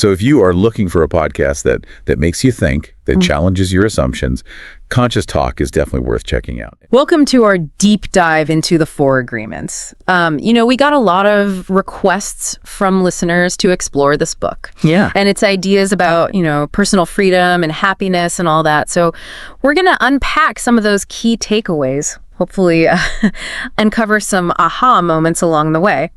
So if you are looking for a podcast that makes you think, that challenges your assumptions, Conscious Talk is definitely worth checking out. Welcome to our deep dive into the Four Agreements. We got a lot of requests from listeners to explore this book. Yeah. And its ideas about, personal freedom and happiness and all that. So we're going to unpack some of those key takeaways, hopefully uncover some aha moments along the way.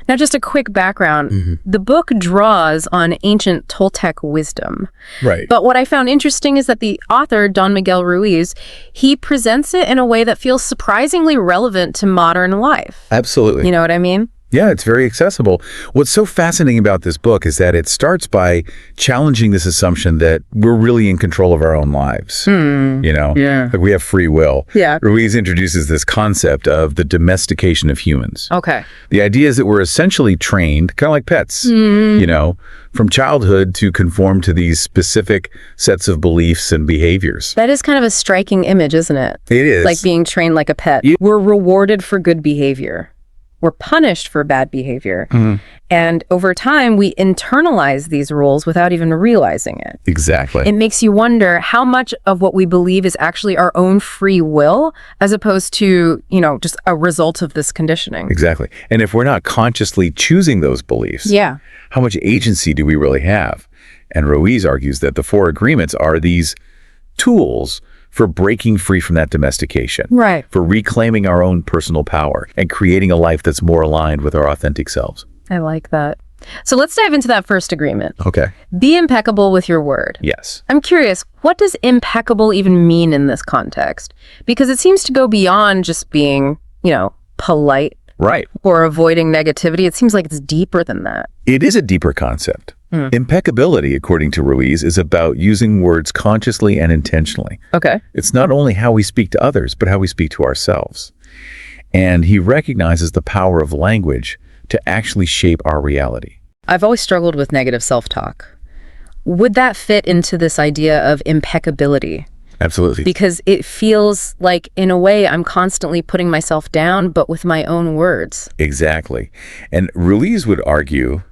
Now, just a quick background. The book draws on ancient Toltec wisdom. Right. But what I found interesting is that the author, Don Miguel Ruiz, he presents it in a way that feels surprisingly relevant to modern life. Absolutely. You know what I mean? Yeah, it's very accessible. What's so fascinating about this book is that it starts by challenging this assumption that we're really in control of our own lives. Yeah. Like we have free will. Yeah. Ruiz introduces this concept of the domestication of humans. Okay. The idea is that we're essentially trained, kind of like pets, from childhood to conform to these specific sets of beliefs and behaviors. That is kind of a striking image, isn't it? It is. Like being trained like a pet. Yeah. We're rewarded for good behavior. We're punished for bad behavior. And over time, we internalize these rules without even realizing it. Exactly. It makes you wonder how much of what we believe is actually our own free will, as opposed to, just a result of this conditioning. Exactly. And if we're not consciously choosing those beliefs, Yeah. how much agency do we really have? And Ruiz argues that the Four Agreements are these tools for breaking free from that domestication, Right. for reclaiming our own personal power and creating a life that's more aligned with our authentic selves. I like that. So let's dive into that first agreement. Okay. Be impeccable with your word. Yes. I'm curious, what does impeccable even mean in this context? Because it seems to go beyond just being, polite Right. or avoiding negativity. It seems like it's deeper than that. It is a deeper concept. Impeccability, according to Ruiz, is about using words consciously and intentionally. Okay. It's not only how we speak to others, but how we speak to ourselves. And he recognizes the power of language to actually shape our reality. I've always struggled with negative self-talk. Would that fit into this idea of impeccability? Absolutely. Because it feels like, in a way, I'm constantly putting myself down, but with my own words. Exactly. And Ruiz would argue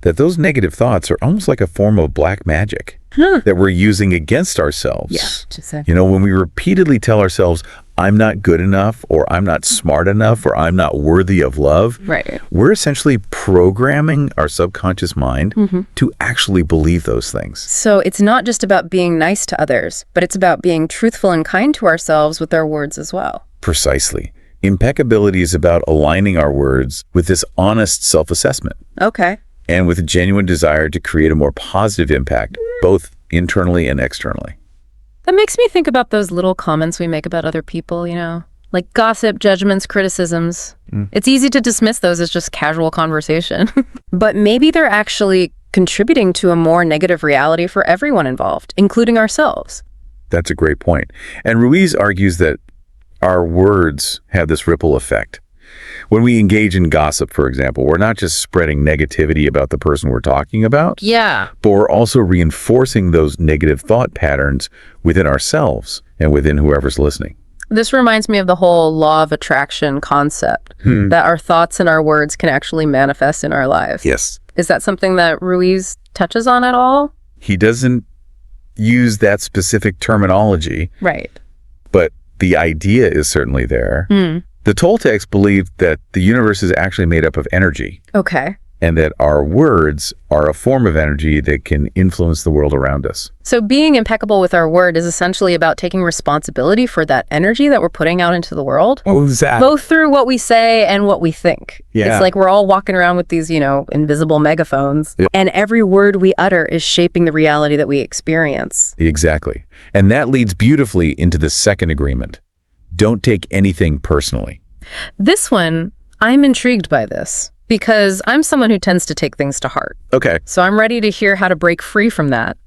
that those negative thoughts are almost like a form of black magic that we're using against ourselves. To say. When we repeatedly tell ourselves, I'm not good enough, or I'm not smart enough, or I'm not worthy of love, Right. we're essentially programming our subconscious mind to actually believe those things. So it's not just about being nice to others, but it's about being truthful and kind to ourselves with our words as well. Precisely. Impeccability is about aligning our words with this honest self-assessment Okay. and with a genuine desire to create a more positive impact, both internally and externally. That makes me think about those little comments we make about other people, like gossip, judgments, criticisms. It's easy to dismiss those as just casual conversation. But maybe they're actually contributing to a more negative reality for everyone involved, including ourselves. That's a great point. And Ruiz argues that our words have this ripple effect. When we engage in gossip, for example, we're not just spreading negativity about the person we're talking about, Yeah. but we're also reinforcing those negative thought patterns within ourselves and within whoever's listening. This reminds me of the whole law of attraction concept, that our thoughts and our words can actually manifest in our lives. Yes. Is that something that Ruiz touches on at all? He doesn't use that specific terminology, Right. but the idea is certainly there. The Toltecs believed that the universe is actually made up of energy, Okay. and that our words are a form of energy that can influence the world around us. So being impeccable with our word is essentially about taking responsibility for that energy that we're putting out into the world, Exactly. both through what we say and what we think. Yeah. It's like we're all walking around with these, invisible megaphones, and every word we utter is shaping the reality that we experience. Exactly. And that leads beautifully into the second agreement. Don't take anything personally. This one, I'm intrigued by this because I'm someone who tends to take things to heart. Okay. So I'm ready to hear how to break free from that.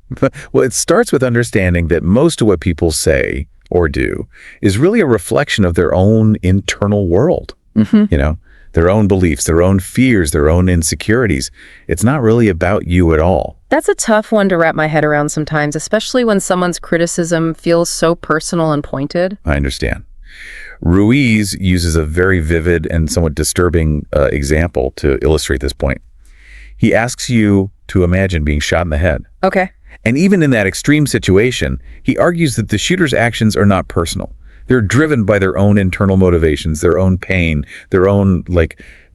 Well, it starts with understanding that most of what people say or do is really a reflection of their own internal world. Their own beliefs, their own fears, their own insecurities. It's not really about you at all. That's a tough one to wrap my head around sometimes, especially when someone's criticism feels so personal and pointed. I understand. Ruiz uses a very vivid and somewhat disturbing example to illustrate this point. He asks you to imagine being shot in the head. Okay. And even in that extreme situation, he argues that the shooter's actions are not personal. They're driven by their own internal motivations, their own pain, their own,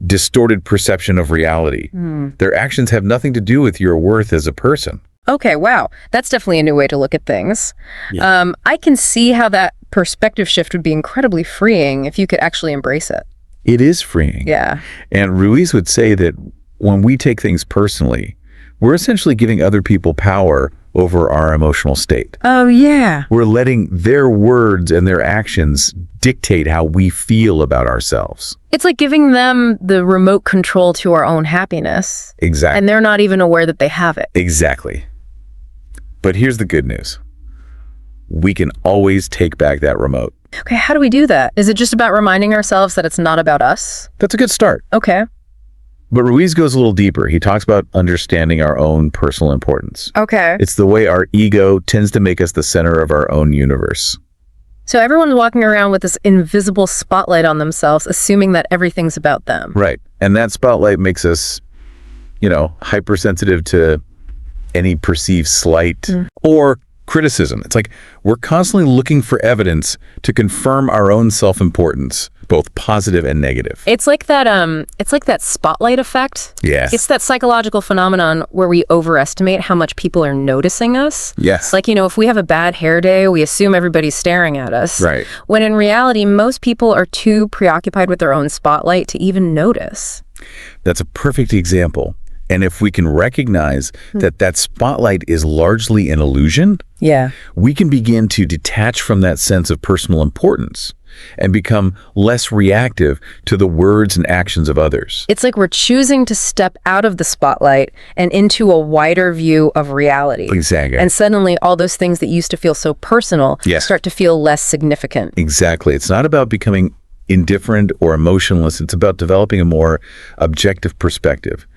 distorted perception of reality. Their actions have nothing to do with your worth as a person. Okay, wow. That's definitely a new way to look at things. Yeah. I can see how that perspective shift would be incredibly freeing if you could actually embrace it. It is freeing. Yeah. And Ruiz would say that when we take things personally, we're essentially giving other people power over our emotional state. Oh, yeah. We're letting their words and their actions dictate how we feel about ourselves. It's like giving them the remote control to our own happiness. Exactly. And they're not even aware that they have it. Exactly. But here's the good news. We can always take back that remote. Okay, how do we do that? Is it just about reminding ourselves that it's not about us? That's a good start. Okay. But Ruiz goes a little deeper. He talks about understanding our own personal importance. Okay. It's the way our ego tends to make us the center of our own universe. So everyone's walking around with this invisible spotlight on themselves, assuming that everything's about them. Right. And that spotlight makes us, hypersensitive to any perceived slight or criticism. It's like we're constantly looking for evidence to confirm our own self-importance, both positive and negative. It's like that spotlight effect. Yes. It's that psychological phenomenon where we overestimate how much people are noticing us. Yes. If we have a bad hair day, we assume everybody's staring at us. Right. When in reality, most people are too preoccupied with their own spotlight to even notice. That's a perfect example. And if we can recognize that spotlight is largely an illusion, Yeah. we can begin to detach from that sense of personal importance and become less reactive to the words and actions of others. It's like we're choosing to step out of the spotlight and into a wider view of reality. Exactly. And suddenly all those things that used to feel so personal Yes. start to feel less significant. Exactly. It's not about becoming indifferent or emotionless. It's about developing a more objective perspective.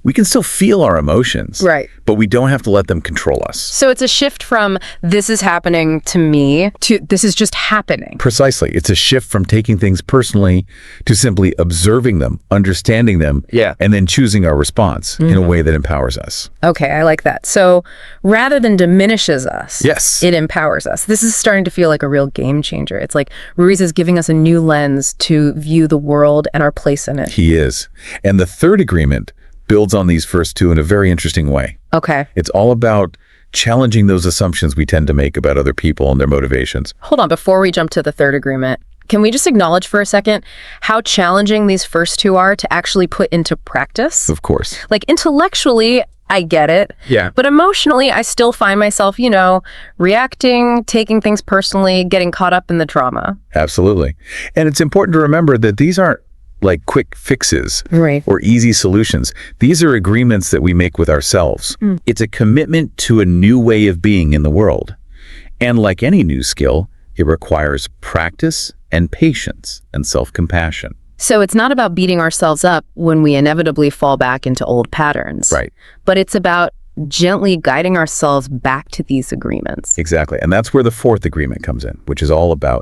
We can still feel our emotions, Right. but we don't have to let them control us. So it's a shift from this is happening to me to this is just happening. Precisely. It's a shift from taking things personally to simply observing them, understanding them, and then choosing our response in a way that empowers us. Okay, I like that. So rather than diminishes us, Yes. it empowers us. This is starting to feel like a real game changer. It's like Ruiz is giving us a new lens to view the world and our place in it. He is. And the third agreement builds on these first two in a very interesting way. Okay. It's all about challenging those assumptions we tend to make about other people and their motivations. Hold on, before we jump to the third agreement, can we just acknowledge for a second how challenging these first two are to actually put into practice? Of course. Intellectually, I get it. Yeah. But emotionally, I still find myself, reacting, taking things personally, getting caught up in the drama. Absolutely. And it's important to remember that these aren't like quick fixes Right. or easy solutions. These are agreements that we make with ourselves. It's a commitment to a new way of being in the world. And like any new skill, it requires practice and patience and self-compassion. So it's not about beating ourselves up when we inevitably fall back into old patterns. Right. But it's about gently guiding ourselves back to these agreements. Exactly. And that's where the fourth agreement comes in, which is all about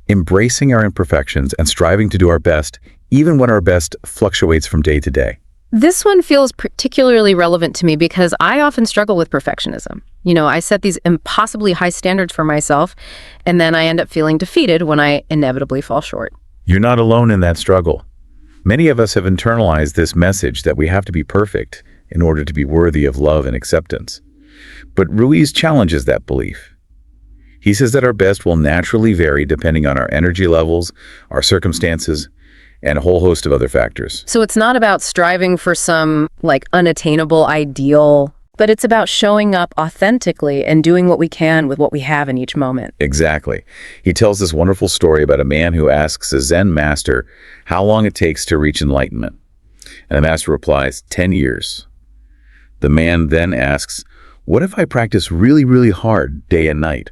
embracing our imperfections and striving to do our best, even when our best fluctuates from day to day. This one feels particularly relevant to me because I often struggle with perfectionism. I set these impossibly high standards for myself, and then I end up feeling defeated when I inevitably fall short. You're not alone in that struggle. Many of us have internalized this message that we have to be perfect in order to be worthy of love and acceptance. But Ruiz challenges that belief. He says that our best will naturally vary depending on our energy levels, our circumstances, and a whole host of other factors. So it's not about striving for some unattainable ideal, but it's about showing up authentically and doing what we can with what we have in each moment. Exactly. He tells this wonderful story about a man who asks a Zen master how long it takes to reach enlightenment. And the master replies, 10 years. The man then asks, what if I practice really, really hard day and night?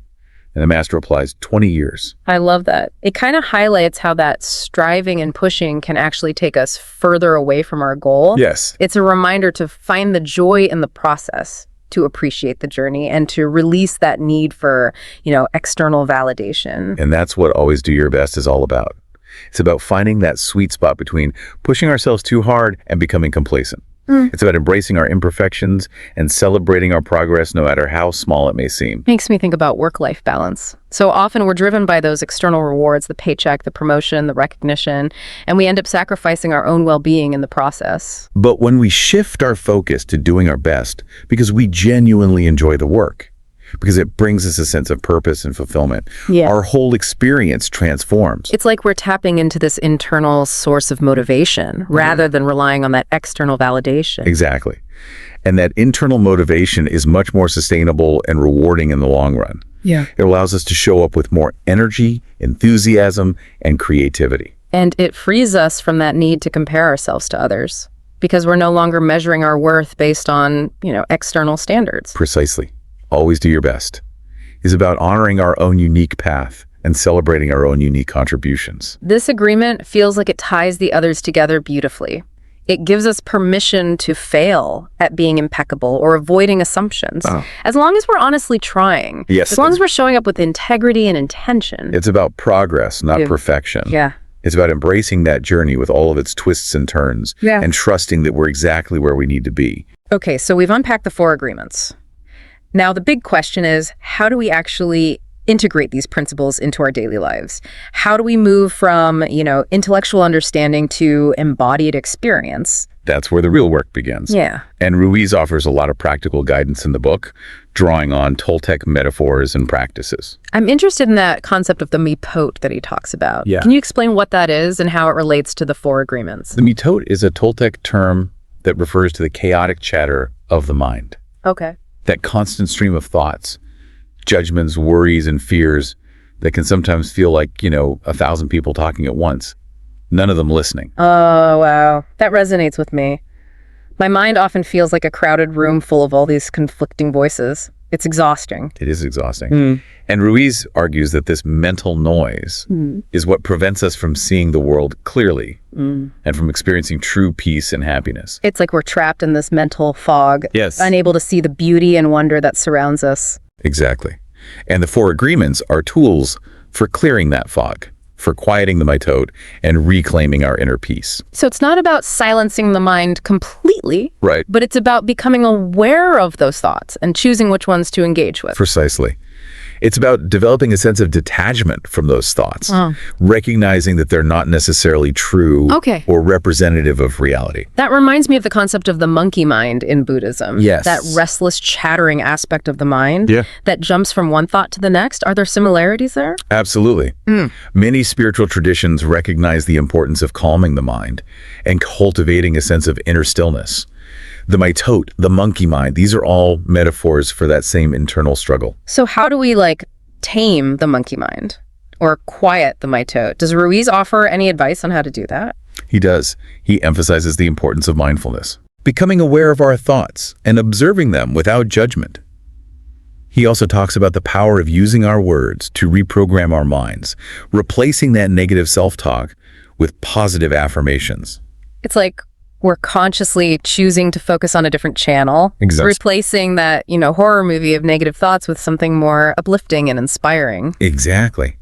And the master replies, 20 years. I love that. It kind of highlights how that striving and pushing can actually take us further away from our goal. Yes. It's a reminder to find the joy in the process, to appreciate the journey, and to release that need for, external validation. And that's what Always Do Your Best is all about. It's about finding that sweet spot between pushing ourselves too hard and becoming complacent. It's about embracing our imperfections and celebrating our progress no matter how small it may seem. Makes me think about work-life balance. So often we're driven by those external rewards, the paycheck, the promotion, the recognition, and we end up sacrificing our own well-being in the process. But when we shift our focus to doing our best because we genuinely enjoy the work, because it brings us a sense of purpose and fulfillment, Yeah. our whole experience transforms. It's like we're tapping into this internal source of motivation rather than relying on that external validation. Exactly. And that internal motivation is much more sustainable and rewarding in the long run. Yeah. It allows us to show up with more energy, enthusiasm, and creativity. And it frees us from that need to compare ourselves to others because we're no longer measuring our worth based on, external standards. Precisely. Always do your best. Is about honoring our own unique path and celebrating our own unique contributions. This agreement feels like it ties the others together beautifully. It gives us permission to fail at being impeccable or avoiding assumptions, as long as we're honestly trying. Yes. As long as we're showing up with integrity and intention. It's about progress, not perfection. Yeah. It's about embracing that journey with all of its twists and turns and trusting that we're exactly where we need to be. Okay, so we've unpacked the 4 agreements. Now, the big question is, how do we actually integrate these principles into our daily lives? How do we move from, intellectual understanding to embodied experience? That's where the real work begins. Yeah. And Ruiz offers a lot of practical guidance in the book, drawing on Toltec metaphors and practices. I'm interested in that concept of the mitot that he talks about. Yeah. Can you explain what that is and how it relates to the 4 agreements? The mitot is a Toltec term that refers to the chaotic chatter of the mind. Okay. That constant stream of thoughts, judgments, worries, and fears that can sometimes feel like, 1,000 people talking at once. None of them listening. Oh, wow. That resonates with me. My mind often feels like a crowded room full of all these conflicting voices. It's exhausting. It is exhausting. And Ruiz argues that this mental noise is what prevents us from seeing the world clearly and from experiencing true peace and happiness. It's like we're trapped in this mental fog, Yes. unable to see the beauty and wonder that surrounds us. Exactly. And the 4 agreements are tools for clearing that fog, for quieting the mitot and reclaiming our inner peace. So it's not about silencing the mind completely, Right. but it's about becoming aware of those thoughts and choosing which ones to engage with. Precisely. It's about developing a sense of detachment from those thoughts, recognizing that they're not necessarily true Okay. or representative of reality. That reminds me of the concept of the monkey mind in Buddhism. Yes. That restless, chattering aspect of the mind Yeah. that jumps from one thought to the next. Are there similarities there? Absolutely. Many spiritual traditions recognize the importance of calming the mind and cultivating a sense of inner stillness. The mitot, the monkey mind, these are all metaphors for that same internal struggle. So how do we, tame the monkey mind or quiet the mitot? Does Ruiz offer any advice on how to do that? He does. He emphasizes the importance of mindfulness, becoming aware of our thoughts and observing them without judgment. He also talks about the power of using our words to reprogram our minds, replacing that negative self-talk with positive affirmations. It's like we're consciously choosing to focus on a different channel, Exactly. replacing that, horror movie of negative thoughts with something more uplifting and inspiring. Exactly.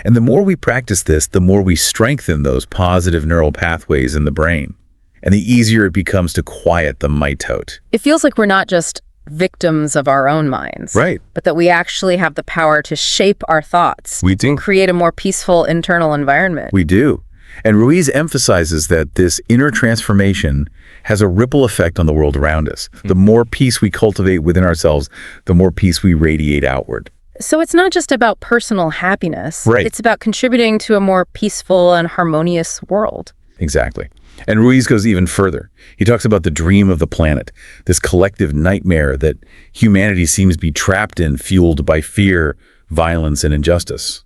And the more we practice this, the more we strengthen those positive neural pathways in the brain, and the easier it becomes to quiet the mitot. It feels like we're not just victims of our own minds, Right. but that we actually have the power to shape our thoughts, We do. create a more peaceful internal environment. We do. And Ruiz emphasizes that this inner transformation has a ripple effect on the world around us. The more peace we cultivate within ourselves, the more peace we radiate outward. So it's not just about personal happiness. Right. It's about contributing to a more peaceful and harmonious world. Exactly. And Ruiz goes even further. He talks about the dream of the planet, this collective nightmare that humanity seems to be trapped in, fueled by fear, violence, and injustice.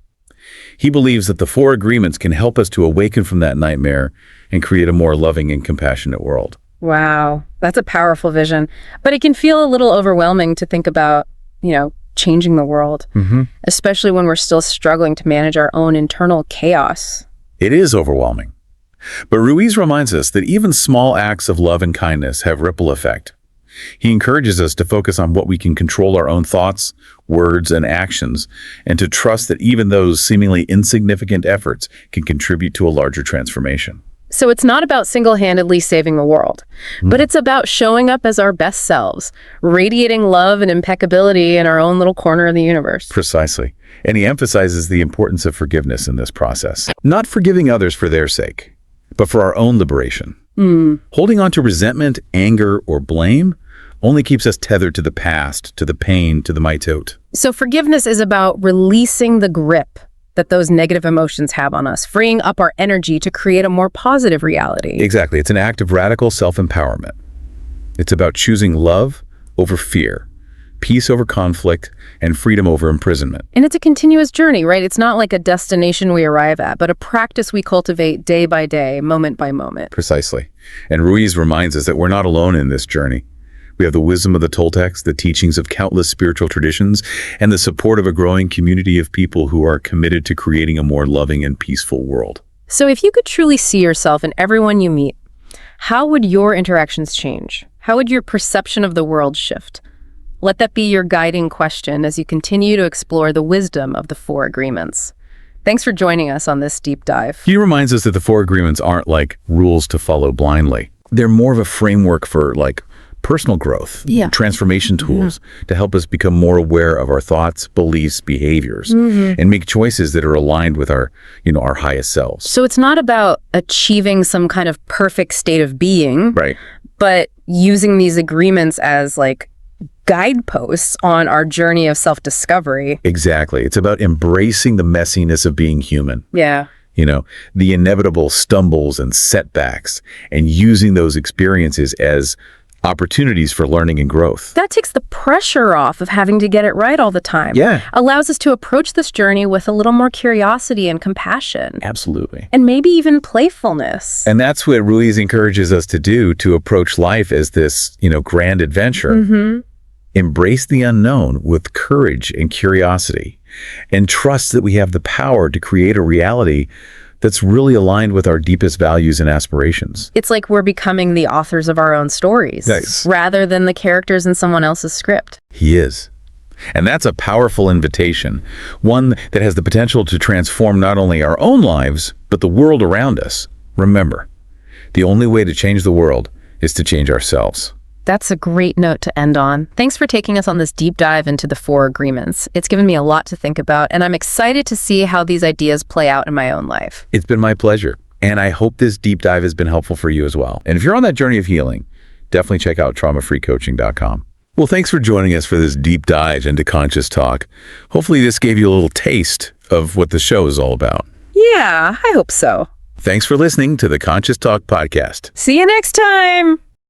He believes that the 4 agreements can help us to awaken from that nightmare and create a more loving and compassionate world. Wow, that's a powerful vision. But it can feel a little overwhelming to think about, changing the world, especially when we're still struggling to manage our own internal chaos. It is overwhelming. But Ruiz reminds us that even small acts of love and kindness have ripple effect. He encourages us to focus on what we can control our own thoughts, words, and actions, and to trust that even those seemingly insignificant efforts can contribute to a larger transformation. So it's not about single-handedly saving the world, but it's about showing up as our best selves, radiating love and impeccability in our own little corner of the universe. Precisely. And he emphasizes the importance of forgiveness in this process. Not forgiving others for their sake, but for our own liberation. Holding on to resentment, anger, or blame only keeps us tethered to the past, to the pain, to the mitote. So forgiveness is about releasing the grip that those negative emotions have on us, freeing up our energy to create a more positive reality. Exactly. It's an act of radical self-empowerment. It's about choosing love over fear, peace over conflict, and freedom over imprisonment. And it's a continuous journey, right? It's not like a destination we arrive at, but a practice we cultivate day by day, moment by moment. Precisely. And Ruiz reminds us that we're not alone in this journey. We have the wisdom of the Toltecs, the teachings of countless spiritual traditions, and the support of a growing community of people who are committed to creating a more loving and peaceful world. So if you could truly see yourself in everyone you meet, how would your interactions change? How would your perception of the world shift? Let that be your guiding question as you continue to explore the wisdom of the Four Agreements. Thanks for joining us on this deep dive. He reminds us that the Four Agreements aren't like rules to follow blindly. They're more of a framework for personal growth, transformation tools to help us become more aware of our thoughts, beliefs, behaviors, and make choices that are aligned with our highest selves. So it's not about achieving some kind of perfect state of being, Right. but using these agreements as guideposts on our journey of self-discovery. Exactly. It's about embracing the messiness of being human. Yeah. The inevitable stumbles and setbacks, and using those experiences as opportunities for learning and growth. That takes the pressure off of having to get it right all the time. Yeah. Allows us to approach this journey with a little more curiosity and compassion. Absolutely. And maybe even playfulness. And that's what Ruiz encourages us to do, to approach life as this, grand adventure. Embrace the unknown with courage and curiosity, and trust that we have the power to create a reality that's really aligned with our deepest values and aspirations. It's like we're becoming the authors of our own stories, Nice. rather than the characters in someone else's script. He is. And that's a powerful invitation, one that has the potential to transform not only our own lives, but the world around us. Remember, the only way to change the world is to change ourselves. That's a great note to end on. Thanks for taking us on this deep dive into the Four Agreements. It's given me a lot to think about, and I'm excited to see how these ideas play out in my own life. It's been my pleasure, and I hope this deep dive has been helpful for you as well. And if you're on that journey of healing, definitely check out traumafreecoaching.com. Well, thanks for joining us for this deep dive into Conscious Talk. Hopefully this gave you a little taste of what the show is all about. Yeah, I hope so. Thanks for listening to the Conscious Talk podcast. See you next time.